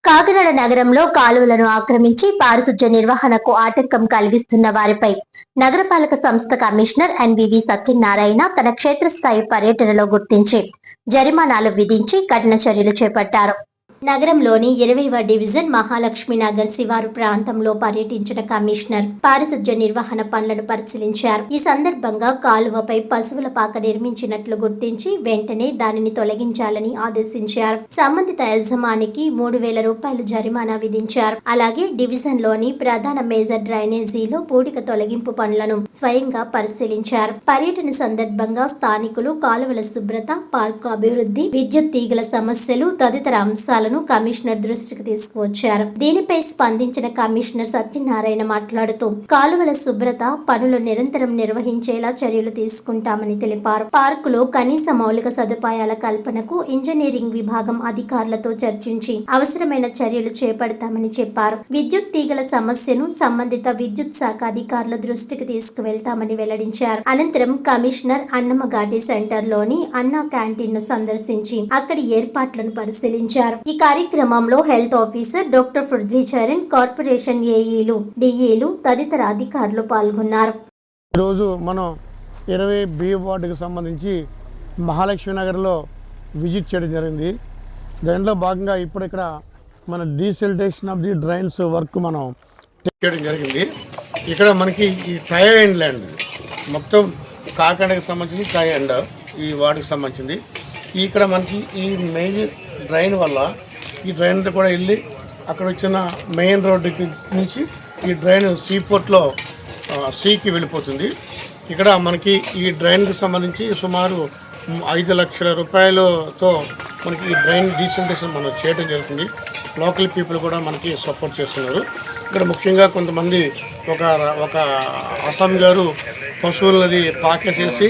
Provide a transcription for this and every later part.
కాకినాడ నగరంలో కాలువలను ఆక్రమించి పారిశుధ్య నిర్వహణకు ఆటంకం కలిగిస్తున్న వారిపై నగరపాలక సంస్థ కమిషనర్ ఎన్వివి సత్యనారాయణ తన క్షేత్రస్థాయి పర్యటనలో గుర్తించి జరిమానాలు విధించి కఠిన చర్యలు చేపట్టారు. నగరంలోని 20వ డివిజన్ మహాలక్ష్మి నగర్ శివారు ప్రాంతంలో పర్యటించిన కమిషనర్ పారిశుధ్య నిర్వహణ పనులను పరిశీలించారు. ఈ సందర్భంగా కాలువపై పశువుల పాక నిర్మించినట్లు గుర్తించి వెంటనే దానిని తొలగించాలని ఆదేశించారు. సంబంధిత యజమానికి 3,000 రూపాయలు జరిమానా విధించారు. అలాగే డివిజన్ లోని ప్రధాన మేజర్ డ్రైనేజీలో పూడిక తొలగింపు పనులను స్వయంగా పరిశీలించారు. పర్యటన సందర్భంగా స్థానికులు కాలువల శుభ్రత, పార్కు అభివృద్ధి, విద్యుత్ తీగల సమస్యలు తదితర అంశాలను కమిషనర్ దృష్టికి తీసుకువచ్చారు. దీనిపై స్పందించిన కమిషనర్ సత్యనారాయణ మాట్లాడుతూ కాలువల శుభ్రత పనులు నిరంతరం నిర్వహించేలా చర్యలు తీసుకుంటామని తెలిపారు. పార్కులో కనీస మౌలిక సదుపాయాల కల్పనకు ఇంజనీరింగ్ విభాగం అధికారులతో చర్చించి అవసరమైన చర్యలు చేపడతామని చెప్పారు. విద్యుత్ తీగల సమస్యను సంబంధిత విద్యుత్ శాఖ అధికారుల దృష్టికి తీసుకువెళ్తామని వెల్లడించారు. అనంతరం కమిషనర్ అన్నమఘాటి సెంటర్ లోని అన్నా క్యాంటీన్ ను సందర్శించి అక్కడి ఏర్పాట్లను పరిశీలించారు. ఈ కార్యక్రమంలో health officer doctor Prithvicharan, corporation ఏఈలు, డిఈలు తదితర అధికారులు పాల్గొన్నారు. ఈరోజు మనం 20B వార్డుకి సంబంధించి మహాలక్ష్మి నగర్లో విజిట్ చేయడం జరిగింది. దాంట్లో భాగంగా ఇప్పుడు ఇక్కడ మన డీసెల్టేషన్ ఆఫ్ ది డ్రైన్స్ వర్క్ మనం చేయడం జరిగింది. ఇక్కడ మనకి ఈ ట్రై అండ్ ల్యాండ్ మొత్తం కాకినాడకి సంబంధించి ట్రై అండ్ ఈ వార్డుకి సంబంధించింది. ఇక్కడ మనకి ఈ మెయిన్ డ్రైన్ వల్ల ఈ డ్రైన్ కూడా వెళ్ళి అక్కడ వచ్చిన మెయిన్ రోడ్డుకి నుంచి ఈ డ్రైన్ సీపోర్ట్లో సీకి వెళ్ళిపోతుంది. ఇక్కడ మనకి ఈ డ్రైన్కి సంబంధించి సుమారు 5 లక్షల రూపాయలతో మనకి ఈ డ్రైన్ డీసెంటేషన్ మనం చేయడం జరుగుతుంది. లోకల్ పీపుల్ కూడా మనకి సపోర్ట్ చేస్తున్నారు. ఇక్కడ ముఖ్యంగా కొంతమంది ఒక అస్సాం గారు పశువులది పాకేసేసి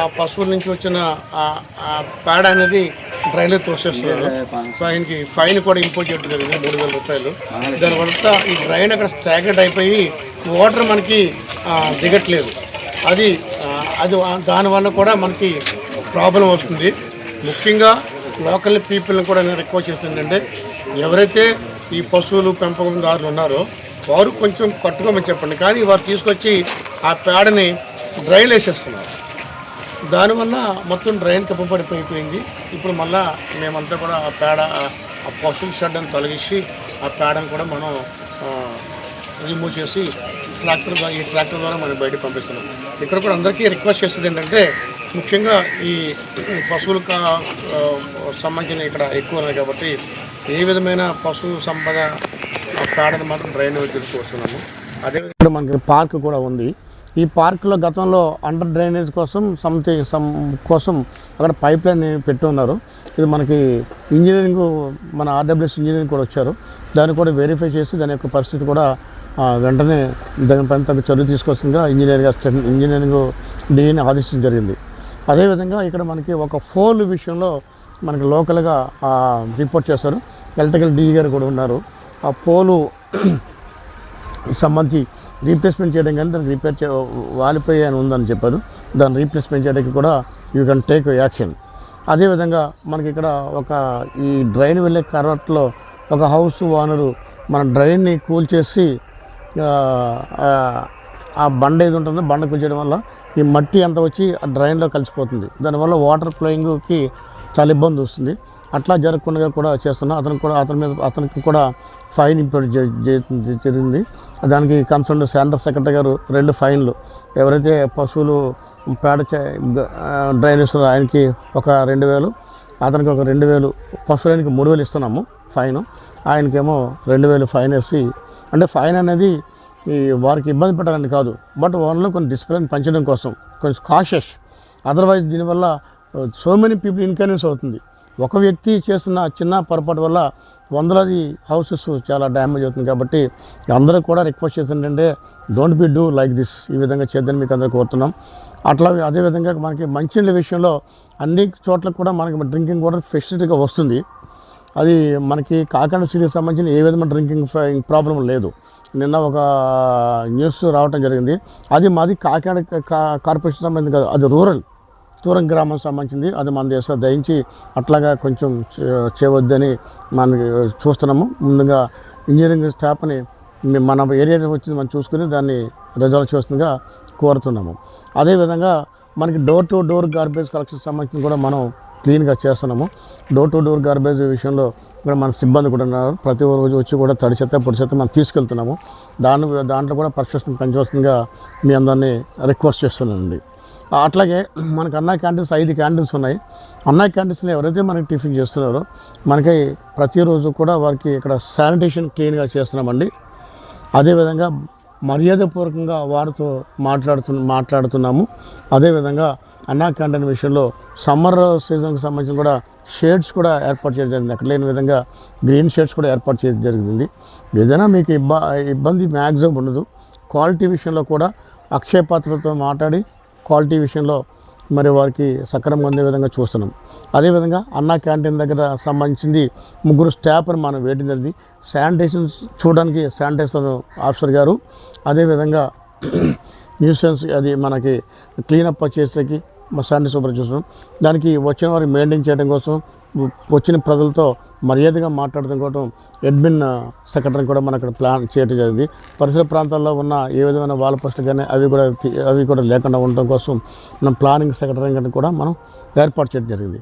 ఆ పశువుల నుంచి వచ్చిన పేడ అనేది డ్రైన్లో తోసేస్తున్నారు. ఆయనకి ఫైన్ కూడా ఇంపోజ్ చేయడం జరిగింది 3,000 రూపాయలు. దానివల్ల ఈ డ్రైన్ అక్కడ స్టాగ్నెట్ అయిపోయి వాటర్ మనకి దిగట్లేదు. అది దానివల్ల కూడా మనకి ప్రాబ్లం వస్తుంది. ముఖ్యంగా లోకల్ పీపుల్ని కూడా నేను రిక్వెస్ట్ చేస్తుంది ఏంటంటే ఎవరైతే ఈ పశువులు పెంపకందారులు ఉన్నారో వారు కొంచెం కట్టుకోమని చెప్పండి. కానీ వారు తీసుకొచ్చి ఆ పేడని డ్రైన్ వేసేస్తున్నారు. దానివల్ల మొత్తం డ్రైన్ కప్పబడిపోయిపోయింది. ఇప్పుడు మళ్ళా మేమంతా కూడా ఆ పేడ ఆ పశువుల షెడ్ అని తొలగించి ఆ పేడను కూడా మనం రిమూవ్ చేసి ఈ ట్రాక్టర్ ద్వారా మనం బయటకు పంపిస్తున్నాం. ఇక్కడ కూడా అందరికీ రిక్వెస్ట్ చేసేది ఏంటంటే ముఖ్యంగా ఈ పశువులకు సంబంధించిన ఇక్కడ ఎక్కువ ఉన్నాయి కాబట్టి ఏ విధమైన పశువు సంపద పేడను మాత్రం డ్రైన్ తీసుకొస్తున్నాము. అదేవిధంగా మనకి పార్క్ కూడా ఉంది. ఈ పార్కులో గతంలో అండర్ డ్రైనేజ్ కోసం అక్కడ పైప్ లైన్ పెట్టి ఉన్నారు. ఇది మనకి ఇంజనీరింగ్ మన ఆర్డబ్ల్యూఎస్ ఇంజనీరింగ్ కూడా వచ్చారు. దాన్ని కూడా వెరిఫై చేసి దాని యొక్క పరిస్థితి కూడా వెంటనే దానిపైన తగ్గ చర్య తీసుకొస్తుందిగా ఇంజనీరింగ్ డీని ఆదేశించడం జరిగింది. అదేవిధంగా ఇక్కడ మనకి ఒక ఫోల్ విషయంలో మనకి లోకల్గా రిపోర్ట్ చేస్తారు. ఎలక్ట్రికల్ డీ గారు కూడా ఉన్నారు. ఆ పోలు సంబంధించి రీప్లేస్మెంట్ చేయడం కానీ దానికి వాలిపోయి అని ఉందని చెప్పారు. దాన్ని రీప్లేస్మెంట్ చేయడానికి కూడా యూ కెన్ టేక్ యాక్షన్. అదేవిధంగా మనకి ఇక్కడ ఈ డ్రైన్ వెళ్ళే కర్వట్లో ఒక హౌస్ ఓనరు మన డ్రైన్ని కూల్చేసి ఆ బండ ఏది ఉంటుందో బండ కూల్చేయడం వల్ల ఈ మట్టి అంతా వచ్చి ఆ డ్రైన్లో కలిసిపోతుంది. దానివల్ల వాటర్ ఫ్లోయింగ్కి చాలా ఇబ్బంది వస్తుంది. అట్లా జరగకుండా కూడా చేస్తున్నాం. అతనికి కూడా ఫైన్ ఇంపోజ్ జరిగింది. దానికి కన్సర్న్ సెంటర్ సెక్రటరీ గారు 2 ఫైన్లు, ఎవరైతే పశువులు పేడ డ్రైనేజ్ ఆయనకి ఒక 2,000, అతనికి ఒక 2,000, పశువులకి 3,000 ఇస్తున్నాము ఫైన్. ఆయనకేమో 2,000 ఫైన్ వేసి, అంటే ఫైన్ అనేది వారికి ఇబ్బంది పెట్టాలని కాదు, బట్ వాళ్ళలో కొన్ని డిసిప్లిన్ పెంచడం కోసం కొంచెం కాషియస్. అదర్వైజ్ దీనివల్ల సో మెనీ పీపుల్ ఇన్కన్వీనియన్స్ అవుతుంది. ఒక వ్యక్తి చేస్తున్న చిన్న పొరపాటు వల్ల వందలాది హౌసెస్ చాలా డ్యామేజ్ అవుతుంది. కాబట్టి అందరూ కూడా రిక్వెస్ట్ చేస్తుంటే don't be do like this, ఈ విధంగా చేద్దని మీకు అందరూ కోరుతున్నాం. అట్లా అదేవిధంగా మనకి మంచినీళ్ళ విషయంలో అన్ని చోట్ల కూడా మనకి డ్రింకింగ్ వాటర్ ఫెసిలిటీగా వస్తుంది. అది మనకి కాకినాడ సిటీకి సంబంధించిన ఏ విధమైన డ్రింకింగ్ ప్రాబ్లం లేదు. నిన్న ఒక న్యూస్ రావటం జరిగింది. అది మాది కాకినాడ కార్పొరేషన్ సంబంధించి కాదు, అది రూరల్. తూరం గ్రామం సంబంధించింది, అది మన దేశం దయించి అట్లాగా కొంచెం చేయవద్దని మనకి చూస్తున్నాము. ముందుగా ఇంజనీరింగ్ స్టాఫ్ని మన ఏరియా వచ్చింది మనం చూసుకుని దాన్ని రిజాల్వ్ చేస్తుందిగా కోరుతున్నాము. అదేవిధంగా మనకి door to door garbage collection సంబంధించి కూడా మనం క్లీన్గా చేస్తున్నాము. డోర్ టు డోర్ గార్బేజ్ విషయంలో కూడా మన సిబ్బంది కూడా ఉన్నారు. ప్రతి రోజు వచ్చి కూడా తడి చెత్త పొడి చెత్త మనం తీసుకెళ్తున్నాము. దాంట్లో కూడా పర్ఫెక్షన్ పనిచేస్తుందిగా మీ అందరినీ రిక్వెస్ట్ చేస్తున్నానండి. అట్లాగే మనకు అన్నా క్యాంటీన్స్ 5 క్యాంటీన్స్ ఉన్నాయి. అన్నా క్యాంటీన్స్లో ఎవరైతే మనకి టిఫిన్ చేస్తున్నారో మనకి ప్రతిరోజు కూడా వారికి ఇక్కడ శానిటేషన్ క్లీన్గా చేస్తున్నామండి. అదేవిధంగా మర్యాదపూర్వకంగా వారితో మాట్లాడుతున్నాము. అదేవిధంగా అన్నా క్యాంటీన్ విషయంలో సమ్మర్ సీజన్కి సంబంధించి కూడా షేడ్స్ కూడా ఏర్పాటు చేయడం జరిగింది. అక్కడ లేని విధంగా గ్రీన్ షేడ్స్ కూడా ఏర్పాటు చేయడం జరిగింది. ఏదైనా మీకు ఇబ్బంది మ్యాక్సిమం ఉండదు. క్వాలిటీ విషయంలో కూడా అక్షయ పాత్రతో మాట్లాడి క్వాలిటీ విషయంలో మరి వారికి సక్రమంగా అందే విధంగా చూస్తున్నాం. అదేవిధంగా అన్నా క్యాంటీన్ దగ్గర సంబంధించింది 3 స్టాఫ్ని మనం వేయడం జరిగింది. శానిటేషన్ చూడడానికి శానిటేషన్ ఆఫీసర్ గారు, అదేవిధంగా న్యూసెన్స్ అది మనకి క్లీనప్ చేసేకి శానిటరీ సూపర్ చూస్తున్నాం. దానికి వచ్చిన వారికి మెయింటైన్ చేయడం కోసం, వచ్చిన ప్రజలతో మర్యాదగా మాట్లాడడం కోసం అడ్మిన్ సెక్రటరీని కూడా మనం అక్కడ ప్లాన్ చేయడం జరిగింది. పరిసర ప్రాంతాల్లో ఉన్న ఏ విధమైన వాల్ పోస్టులు కానీ అవి కూడా లేకుండా ఉండడం కోసం మనం ప్లానింగ్ సెక్రటరీ కూడా మనం ఏర్పాటు చేయడం జరిగింది.